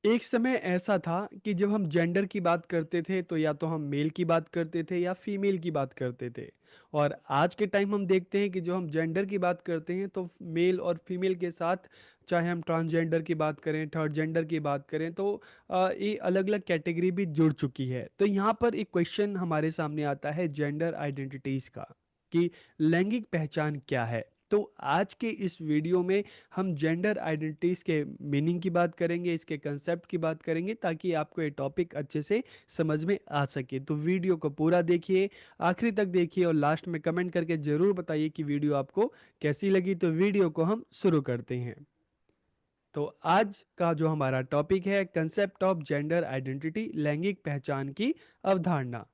एक समय ऐसा था कि जब हम जेंडर की बात करते थे तो या तो हम मेल की बात करते थे या फीमेल की बात करते थे। और आज के टाइम हम देखते हैं कि जो हम जेंडर की बात करते हैं तो मेल और फीमेल के साथ, चाहे हम ट्रांसजेंडर की बात करें, थर्ड जेंडर की बात करें, तो ये अलग अलग कैटेगरी भी जुड़ चुकी है। तो यहाँ पर एक क्वेश्चन हमारे सामने आता है जेंडर आइडेंटिटीज का, कि लैंगिक पहचान क्या है। तो आज के इस वीडियो में हम जेंडर आइडेंटिटीज के मीनिंग की बात करेंगे, इसके कंसेप्ट की बात करेंगे, ताकि आपको ये टॉपिक अच्छे से समझ में आ सके। तो वीडियो को पूरा देखिए, आखिरी तक देखिए, और लास्ट में कमेंट करके जरूर बताइए कि वीडियो आपको कैसी लगी। तो वीडियो को हम शुरू करते हैं। तो आज का जो हमारा टॉपिक है, कंसेप्ट ऑफ जेंडर आइडेंटिटी, लैंगिक पहचान की अवधारणा।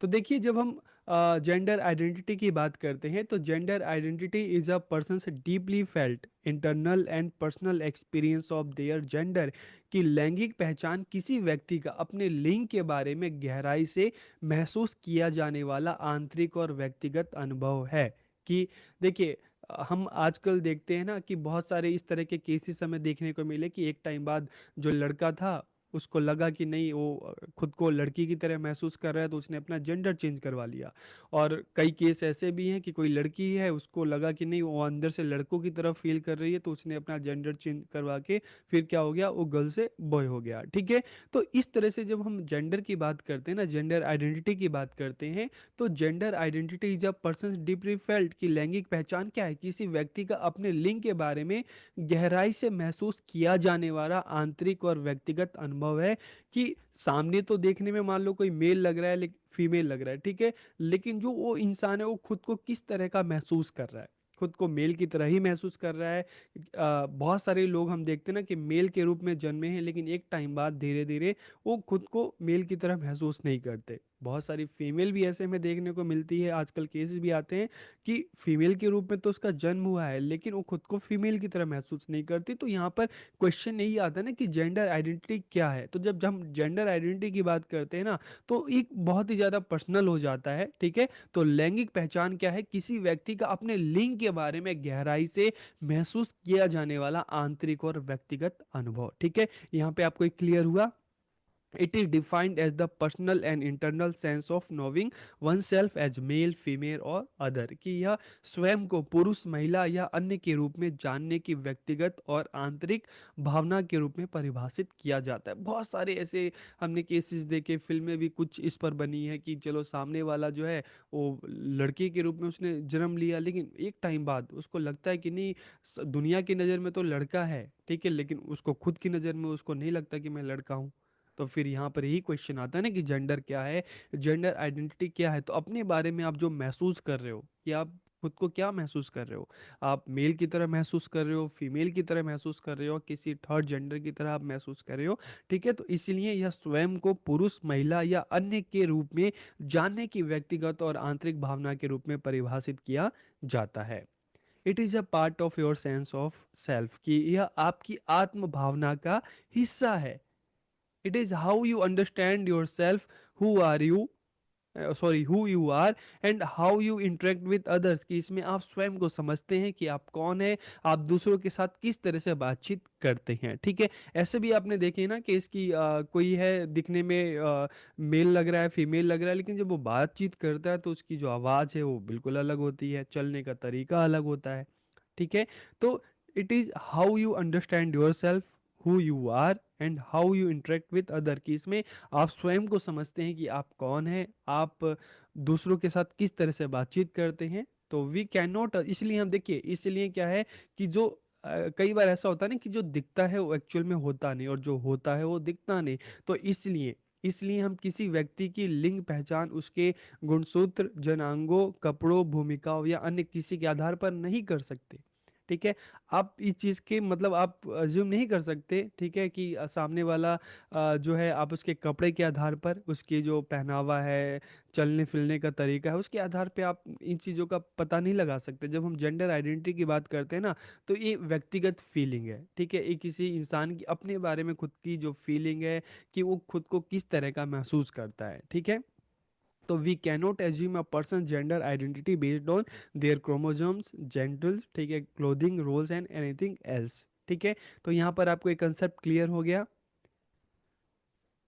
तो देखिए, जब हम जेंडर आइडेंटिटी की बात करते हैं तो gender identity is a person's deeply felt internal and personal experience of their gender. कि लैंगिक पहचान किसी व्यक्ति का अपने लिंग के बारे में गहराई से महसूस किया जाने वाला आंतरिक और व्यक्तिगत अनुभव है। कि देखिए, हम आजकल देखते हैं ना कि बहुत सारे इस तरह के केसेस हमें देखने को मिले कि एक टाइम बाद जो लड़का था, उसको लगा कि नहीं, वो खुद को लड़की की तरह महसूस कर रहा है, तो उसने अपना जेंडर चेंज करवा लिया। और कई केस ऐसे भी हैं कि कोई लड़की है, उसको लगा कि नहीं, वो अंदर से लड़कों की तरफ फील कर रही है, तो उसने अपना जेंडर चेंज करवा के फिर क्या हो गया, वो गर्ल से बॉय हो गया। ठीक है। तो इस तरह से जब हम जेंडर की बात करते हैं ना, जेंडर आइडेंटिटी की बात करते हैं, तो gender identity is a person deeply felt. की लैंगिक पहचान क्या है? किसी व्यक्ति का अपने लिंग के बारे में गहराई से महसूस किया जाने वाला आंतरिक और व्यक्तिगत अनुभव है। कि सामने तो देखने में मान लो कोई मेल लग रहा है, लेकिन फीमेल लग रहा है, ठीक है, लेकिन जो वो इंसान है वो खुद को किस तरह का महसूस कर रहा है, खुद को मेल की तरह ही महसूस कर रहा है। बहुत सारे लोग हम देखते हैं ना कि मेल के रूप में जन्मे हैं, लेकिन एक टाइम बाद धीरे धीरे वो खुद को मेल की तरह महसूस नहीं करते। बहुत सारी फीमेल भी ऐसे में देखने को मिलती है, आजकल केसेस भी आते हैं कि फीमेल के रूप में तो उसका जन्म हुआ है, लेकिन वो खुद को फीमेल की तरह महसूस नहीं करती। तो यहाँ पर क्वेश्चन यही आता है ना कि जेंडर आइडेंटिटी क्या है। तो जब हम जेंडर आइडेंटिटी की बात करते हैं ना, तो एक बहुत ही ज्यादा पर्सनल हो जाता है। ठीक है। तो लैंगिक पहचान क्या है? किसी व्यक्ति का अपने लिंग के बारे में गहराई से महसूस किया जाने वाला आंतरिक और व्यक्तिगत अनुभव। ठीक है। यहाँ पे आपको एक क्लियर हुआ? It is defined as the personal and internal sense of knowing oneself as male, female और other। कि यह स्वयं को पुरुष, महिला या अन्य के रूप में जानने की व्यक्तिगत और आंतरिक भावना के रूप में परिभाषित किया जाता है। बहुत सारे ऐसे हमने केसेस देखे, फिल्में भी कुछ इस पर बनी है कि चलो सामने वाला जो है वो लड़के के रूप में उसने जन्म लिया, लेकिन एक टाइम बाद उसको लगता है कि नहीं, दुनिया की नज़र में तो लड़का है, ठीक है, लेकिन उसको खुद की नज़र में उसको नहीं लगता कि मैं लड़का हूँ। तो फिर यहाँ पर यही क्वेश्चन आता है ना कि जेंडर क्या है, जेंडर आइडेंटिटी क्या है। तो अपने बारे में आप जो महसूस कर रहे हो, कि आप खुद को क्या महसूस कर रहे हो, आप मेल की तरह महसूस कर रहे हो, फीमेल की तरह महसूस कर रहे हो, किसी थर्ड जेंडर की तरह आप महसूस कर रहे हो। ठीक है। तो इसीलिए यह स्वयं को पुरुष, महिला या अन्य के रूप में जानने की व्यक्तिगत और आंतरिक भावना के रूप में परिभाषित किया जाता है। It is a part of your sense of self. कि यह आपकी आत्म भावना का हिस्सा है। It is how you understand yourself, who are you, who you are and how you interact with others। कि इसमें आप स्वयं को समझते हैं कि आप कौन है, आप दूसरों के साथ किस तरह से बातचीत करते हैं। ठीक है। ऐसे भी आपने देखे ना कि इसकी कोई है दिखने में मेल लग रहा है, फीमेल लग रहा है, लेकिन जब वो बातचीत करता है तो उसकी जो आवाज़ है वो बिल्कुल अलग होती है, चलने का तरीका अलग होता है। ठीक है। तो it is how you understand yourself, who you are and how you interact with other. की इसमें आप स्वयं को समझते हैं कि आप कौन हैं, आप दूसरों के साथ किस तरह से बातचीत करते हैं। तो वी कैन नॉट, इसलिए हम देखिए, इसलिए क्या है कि जो कई बार ऐसा होता है ना कि जो दिखता है वो एक्चुअल में होता नहीं, और जो होता है वो दिखता नहीं। तो इसलिए इसलिए हम किसी व्यक्ति की लिंग पहचान उसके गुणसूत्र, जनांगों, कपड़ों, भूमिकाओं या अन्य किसी के आधार पर नहीं कर सकते। ठीक है। आप इस चीज़ के मतलब आप अज्यूम नहीं कर सकते, ठीक है, कि सामने वाला जो है, आप उसके कपड़े के आधार पर, उसकी जो पहनावा है, चलने फिरने का तरीका है, उसके आधार पे आप इन चीज़ों का पता नहीं लगा सकते। जब हम जेंडर आइडेंटिटी की बात करते हैं ना, तो ये व्यक्तिगत फीलिंग है। ठीक है। ये किसी इंसान की अपने बारे में खुद की जो फीलिंग है, कि वो खुद को किस तरह का महसूस करता है। ठीक है। तो we cannot assume a person gender identity based on their chromosomes, genitals, ठीक है, clothing, roles and anything else. ठीक है। तो यहाँ पर आपको एक कंसेप्ट क्लियर हो गया।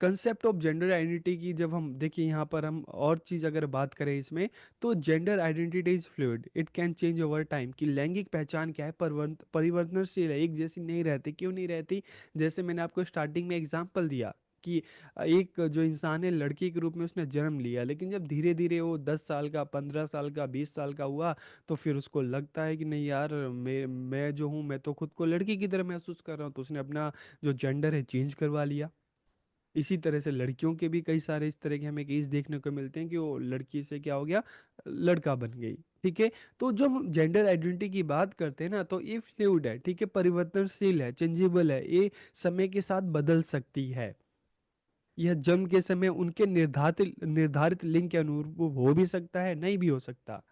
कंसेप्ट ऑफ जेंडर आइडेंटिटी की जब हम देखिए यहाँ पर हम और चीज़ अगर बात करें इसमें, तो gender identity is fluid, it can change over time. कि लैंगिक पहचान क्या है, परिवर्तनशील है, एक जैसी नहीं रहती। क्यों नहीं रहती? जैसे मैंने आपको स्टार्टिंग में एग्जांपल दिया कि एक जो इंसान है लड़की के रूप में उसने जन्म लिया, लेकिन जब धीरे धीरे वो 10 साल का, 15 साल का, 20 साल का हुआ, तो फिर उसको लगता है कि नहीं यार, मैं जो हूँ, मैं तो खुद को लड़की की तरह महसूस कर रहा हूँ, तो उसने अपना जो जेंडर है चेंज करवा लिया। इसी तरह से लड़कियों के भी कई सारे इस तरह के हमें केस देखने को मिलते हैं कि वो लड़की से क्या हो गया, लड़का बन गई। ठीक है। तो जब हम जेंडर आइडेंटिटी की बात करते हैं ना, तो ये फ्लूइड है, ठीक है, परिवर्तनशील है, चेंजेबल है, ये समय के साथ बदल सकती है। यह जन्म के समय उनके निर्धारित निर्धारित लिंग के अनुरूप हो भी सकता है, नहीं भी हो सकता।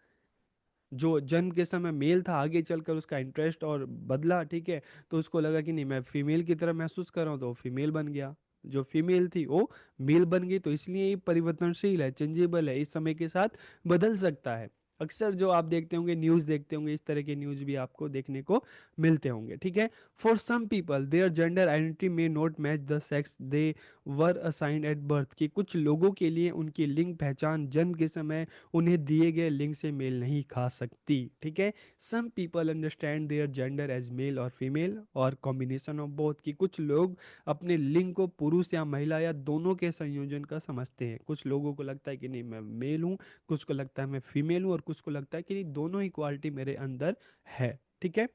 जो जन्म के समय मेल था, आगे चलकर उसका इंटरेस्ट और बदला, ठीक है, तो उसको लगा कि नहीं मैं फीमेल की तरह महसूस कर रहा हूँ, तो वो फीमेल बन गया। जो फीमेल थी वो मेल बन गई। तो इसलिए ये परिवर्तनशील है, चेंजेबल है, इस समय के साथ बदल सकता है। अक्सर जो आप देखते होंगे, न्यूज़ देखते होंगे, इस तरह के न्यूज़ भी आपको देखने को मिलते होंगे। ठीक है। For some people their gender identity may not match the sex they were assigned at birth. कि कुछ लोगों के लिए उनकी लिंग पहचान जन्म के समय उन्हें दिए गए लिंग से मेल नहीं खा सकती। ठीक है। Some people understand their gender as male और फीमेल और कॉम्बिनेशन ऑफ बोथ। की कुछ लोग अपने लिंग को पुरुष या महिला या दोनों के संयोजन का समझते हैं। कुछ लोगों को लगता है कि नहीं मैं मेल हूँ, कुछ को लगता है मैं फीमेल हूँ, और कुछ को लगता है कि नहीं दोनों ही क्वालिटी मेरे अंदर है। ठीक है।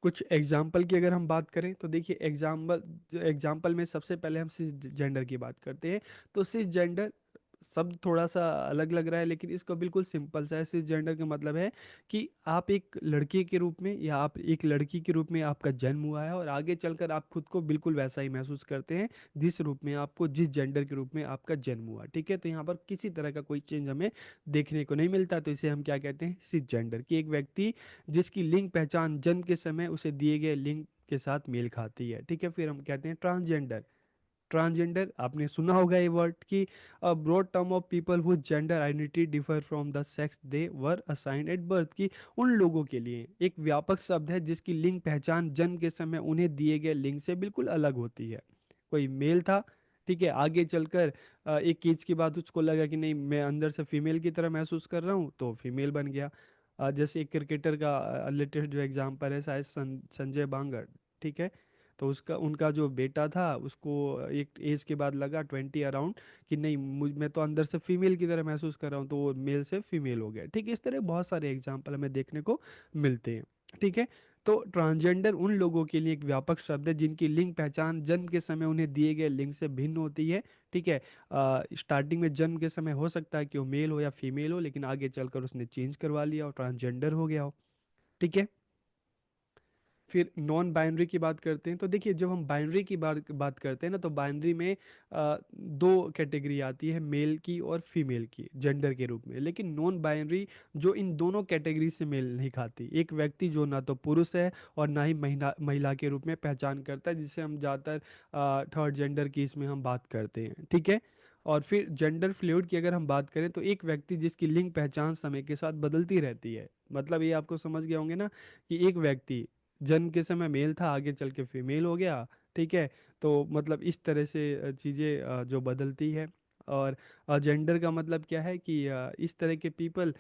कुछ एग्जाम्पल की अगर हम बात करें तो देखिए, एग्जाम्पल में सबसे पहले हम सिस जेंडर की बात करते हैं। तो सिस जेंडर शब्द थोड़ा सा अलग लग रहा है, लेकिन इसको बिल्कुल सिंपल सा है। सिस जेंडर का मतलब है कि आप एक लड़के के रूप में या आप एक लड़की के रूप में आपका जन्म हुआ है, और आगे चलकर आप खुद को बिल्कुल वैसा ही महसूस करते हैं जिस रूप में आपको, जिस जेंडर के रूप में आपका जन्म हुआ। ठीक है। तो यहाँ पर किसी तरह का कोई चेंज हमें देखने को नहीं मिलता, तो इसे हम क्या कहते हैं, सिस जेंडर। की एक व्यक्ति जिसकी लिंग पहचान जन्म के समय उसे दिए गए लिंग के साथ मेल खाती है। ठीक है। फिर हम कहते हैं ट्रांसजेंडर। ट्रांसजेंडर आपने सुना होगा ये वर्ड की, a broad term of people whose gender identity differ from the sex they were assigned at birth. की उन लोगों के लिए एक व्यापक शब्द है जिसकी लिंग पहचान जन्म के समय उन्हें दिए गए लिंग से बिल्कुल अलग होती है। कोई मेल था, ठीक है, आगे चलकर एक एज के बाद उसको लगा कि नहीं मैं अंदर से फीमेल की तरह महसूस कर रहा हूँ, तो फीमेल बन गया। जैसे एक क्रिकेटर का लेटेस्ट जो एग्जांपल है, शायद संजय बांगर। ठीक है। तो उसका उनका जो बेटा था उसको एक एज के बाद लगा 20 अराउंड कि नहीं मैं तो अंदर से फीमेल की तरह महसूस कर रहा हूँ, तो वो मेल से फीमेल हो गया। ठीक है। इस तरह बहुत सारे एग्जांपल हमें देखने को मिलते हैं। ठीक है। तो ट्रांसजेंडर उन लोगों के लिए एक व्यापक शब्द है जिनकी लिंग पहचान जन्म के समय उन्हें दिए गए लिंग से भिन्न होती है। ठीक है। स्टार्टिंग में जन्म के समय हो सकता है कि वो मेल हो या फीमेल हो, लेकिन आगे चलकर उसने चेंज करवा लिया और ट्रांसजेंडर हो गया हो। ठीक है। फिर नॉन बाइनरी की बात करते हैं। तो देखिए, जब हम बाइनरी की बात करते हैं ना, तो बाइनरी में दो कैटेगरी आती है, मेल की और फीमेल की, जेंडर के रूप में। लेकिन नॉन बाइनरी जो इन दोनों कैटेगरी से मेल नहीं खाती, एक व्यक्ति जो ना तो पुरुष है और ना ही महिला महिला के रूप में पहचान करता है, जिसे हम ज़्यादातर थर्ड जेंडर की इसमें हम बात करते हैं। ठीक है। और फिर जेंडर फ्लूइड की अगर हम बात करें, तो एक व्यक्ति जिसकी लिंग पहचान समय के साथ बदलती रहती है। मतलब ये आपको समझ गए होंगे ना, कि एक व्यक्ति जन्म के समय मेल था, आगे चल के फीमेल हो गया। ठीक है। तो मतलब इस तरह से चीज़ें जो बदलती है। और जेंडर का मतलब क्या है कि इस तरह के पीपल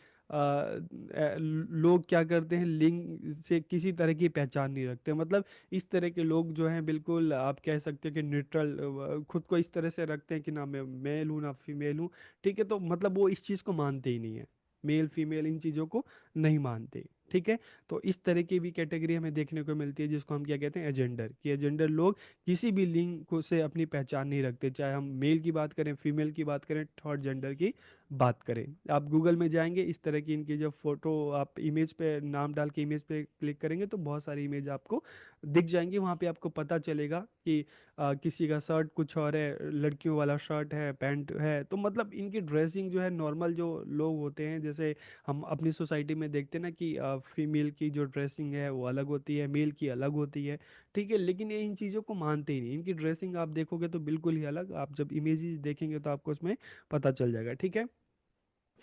लोग क्या करते हैं, लिंग से किसी तरह की पहचान नहीं रखते। मतलब इस तरह के लोग जो हैं, बिल्कुल आप कह सकते हो कि न्यूट्रल, खुद को इस तरह से रखते हैं कि ना मैं मेल हूँ ना फीमेल हूँ। ठीक है। तो मतलब वो इस चीज़ को मानते ही नहीं है, मेल फीमेल इन चीज़ों को नहीं मानते। ठीक है। तो इस तरह की भी कैटेगरी हमें देखने को मिलती है, जिसको हम क्या कहते हैं, एजेंडर। कि एजेंडर लोग किसी भी लिंग को से अपनी पहचान नहीं रखते, चाहे हम मेल की बात करें, फीमेल की बात करें, थर्ड जेंडर की बात करें। आप गूगल में जाएंगे, इस तरह की इनकी जब फोटो आप इमेज पे नाम डाल के इमेज पे क्लिक करेंगे, तो बहुत सारी इमेज आपको दिख जाएंगी। वहाँ पे आपको पता चलेगा कि किसी का शर्ट कुछ और है, लड़कियों वाला शर्ट है, पैंट है। तो मतलब इनकी ड्रेसिंग जो है, नॉर्मल जो लोग होते हैं, जैसे हम अपनी सोसाइटी में देखते हैं ना कि फीमेल की जो ड्रेसिंग है वो अलग होती है, मेल की अलग होती है। ठीक है। लेकिन ये इन चीज़ों को मानते ही नहीं, इनकी ड्रेसिंग आप देखोगे तो बिल्कुल ही अलग, आप जब इमेजेस देखेंगे तो आपको उसमें पता चल जाएगा। ठीक है।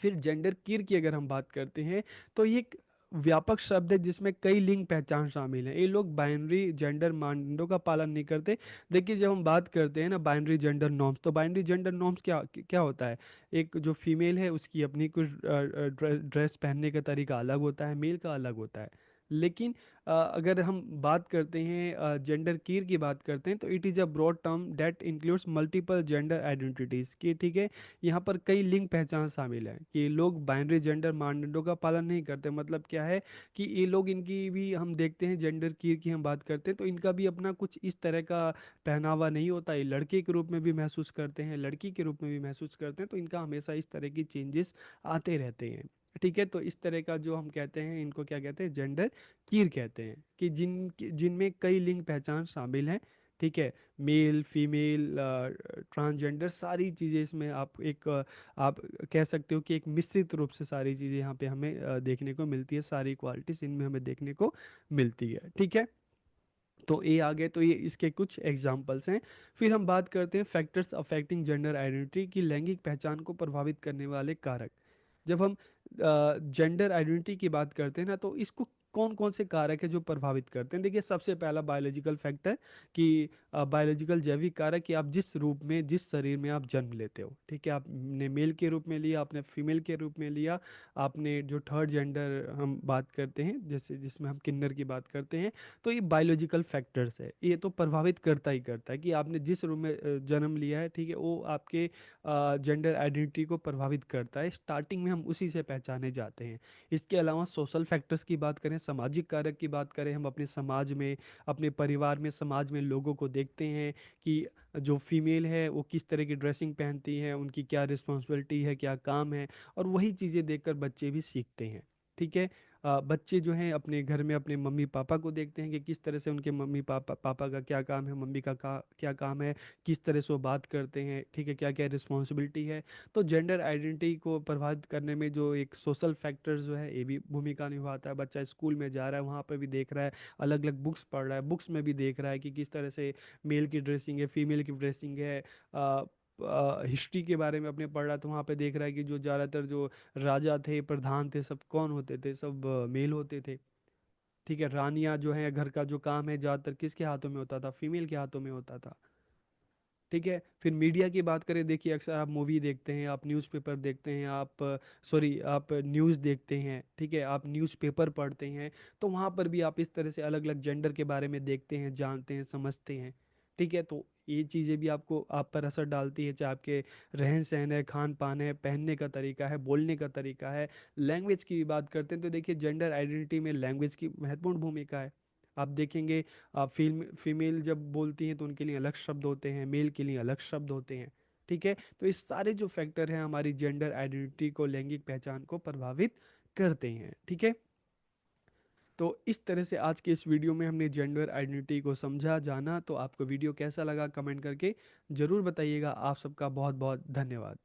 फिर जेंडर क्यूर की अगर हम बात करते हैं, तो ये एक व्यापक शब्द है जिसमें कई लिंग पहचान शामिल हैं। ये लोग बाइनरी जेंडर मानदंडों का पालन नहीं करते। देखिए जब हम बात करते हैं ना बाइनरी जेंडर नॉर्म्स, तो बाइनरी जेंडर नॉर्म्स क्या क्या होता है? एक जो फीमेल है उसकी अपनी कुछ ड्रेस पहनने का तरीका अलग होता है, मेल का अलग होता है। लेकिन अगर हम बात करते हैं जेंडर कीर की बात करते हैं, तो it is a broad term that includes multiple gender identities की, ठीक है। यहाँ पर कई लिंग पहचान शामिल है कि लोग बाइनरी जेंडर मानदंडों का पालन नहीं करते। मतलब क्या है कि ये लोग, इनकी भी हम देखते हैं जेंडर कीर की हम बात करते हैं तो इनका भी अपना कुछ इस तरह का पहनावा नहीं होता। ये लड़के के रूप में भी महसूस करते हैं, लड़की के रूप में भी महसूस करते हैं, तो इनका हमेशा इस तरह की चेंजेस आते रहते हैं, ठीक है। तो इस तरह का जो हम कहते हैं इनको क्या कहते हैं, जेंडर कीर कहते हैं, कि जिनमें कई लिंग पहचान शामिल हैं, ठीक है। मेल, फीमेल, ट्रांसजेंडर, सारी चीज़ें इसमें आप एक आप कह सकते हो कि एक मिश्रित रूप से सारी चीज़ें यहाँ पे हमें देखने को मिलती है, सारी क्वालिटीज इनमें हमें देखने को मिलती है, ठीक है। तो ये आ गए, तो ये इसके कुछ एग्जाम्पल्स हैं। फिर हम बात करते हैं फैक्टर्स अफेक्टिंग जेंडर आइडेंटिटी, की लैंगिक पहचान को प्रभावित करने वाले कारक। जब हम जेंडर आइडेंटिटी की बात करते हैं ना, तो इसको कौन कौन से कारक है जो प्रभावित करते हैं? देखिए सबसे पहला बायोलॉजिकल फैक्टर, कि बायोलॉजिकल जैविक कारक, कि आप जिस रूप में, जिस शरीर में आप जन्म लेते हो, ठीक है। आपने मेल के रूप में लिया, आपने फीमेल के रूप में लिया, आपने जो थर्ड जेंडर हम बात करते हैं, जैसे जिसमें हम किन्नर की बात करते हैं, तो ये बायोलॉजिकल फैक्टर्स है, ये तो प्रभावित करता ही करता है कि आपने जिस रूप में जन्म लिया है, ठीक है, वो आपके जेंडर आइडेंटिटी को प्रभावित करता है। स्टार्टिंग में हम उसी से पहचाने जाते हैं। इसके अलावा सोशल फैक्टर्स की बात करें, सामाजिक कारक की बात करें, हम अपने समाज में, अपने परिवार में, समाज में लोगों को देखते हैं कि जो फीमेल है वो किस तरह की ड्रेसिंग पहनती है, उनकी क्या रिस्पॉन्सिबिलिटी है, क्या काम है, और वही चीज़ें देखकर बच्चे भी सीखते हैं, ठीक है। बच्चे जो हैं अपने घर में अपने मम्मी पापा को देखते हैं कि किस तरह से उनके मम्मी पापा पापा का क्या काम है, मम्मी का क्या काम है, किस तरह से वो बात करते हैं, ठीक है, क्या क्या रिस्पॉन्सिबिलिटी है। तो जेंडर आइडेंटिटी को प्रभावित करने में जो एक सोशल फैक्टर्स जो है ये भी भूमिका निभाता है। बच्चा स्कूल में जा रहा है, वहाँ पर भी देख रहा है, अलग अलग बुक्स पढ़ रहा है, बुक्स में भी देख रहा है कि किस तरह से मेल की ड्रेसिंग है, फीमेल की ड्रेसिंग है। हिस्ट्री के बारे में अपने पढ़ रहा है तो वहाँ पे देख रहा है कि जो ज़्यादातर जो राजा थे, प्रधान थे, सब कौन होते थे, सब मेल होते थे, ठीक है। रानियां जो है, घर का जो काम है ज़्यादातर किसके हाथों में होता था, फीमेल के हाथों में होता था, ठीक है। फिर मीडिया की बात करें, देखिए अक्सर आप मूवी देखते हैं, आप न्यूज़पेपर देखते हैं, आप सॉरी आप न्यूज़ देखते हैं, ठीक है, आप न्यूज़पेपर पढ़ते हैं, तो वहाँ पर भी आप इस तरह से अलग अलग जेंडर के बारे में देखते हैं, जानते हैं, समझते हैं, ठीक है। तो ये चीज़ें भी आपको आप पर असर डालती है, चाहे आपके रहन सहन है, खान पान है, पहनने का तरीका है, बोलने का तरीका है। लैंग्वेज की भी बात करते हैं तो देखिए जेंडर आइडेंटिटी में लैंग्वेज की महत्वपूर्ण भूमिका है। आप देखेंगे फीमेल जब बोलती हैं तो उनके लिए अलग शब्द होते हैं, मेल के लिए अलग शब्द होते हैं, ठीक है। तो इस सारे जो फैक्टर हैं हमारी जेंडर आइडेंटिटी को, लैंगिक पहचान को प्रभावित करते हैं, ठीक है। तो इस तरह से आज के इस वीडियो में हमने जेंडर आइडेंटिटी को समझा, जाना। तो आपको वीडियो कैसा लगा कमेंट करके ज़रूर बताइएगा। आप सबका बहुत बहुत धन्यवाद।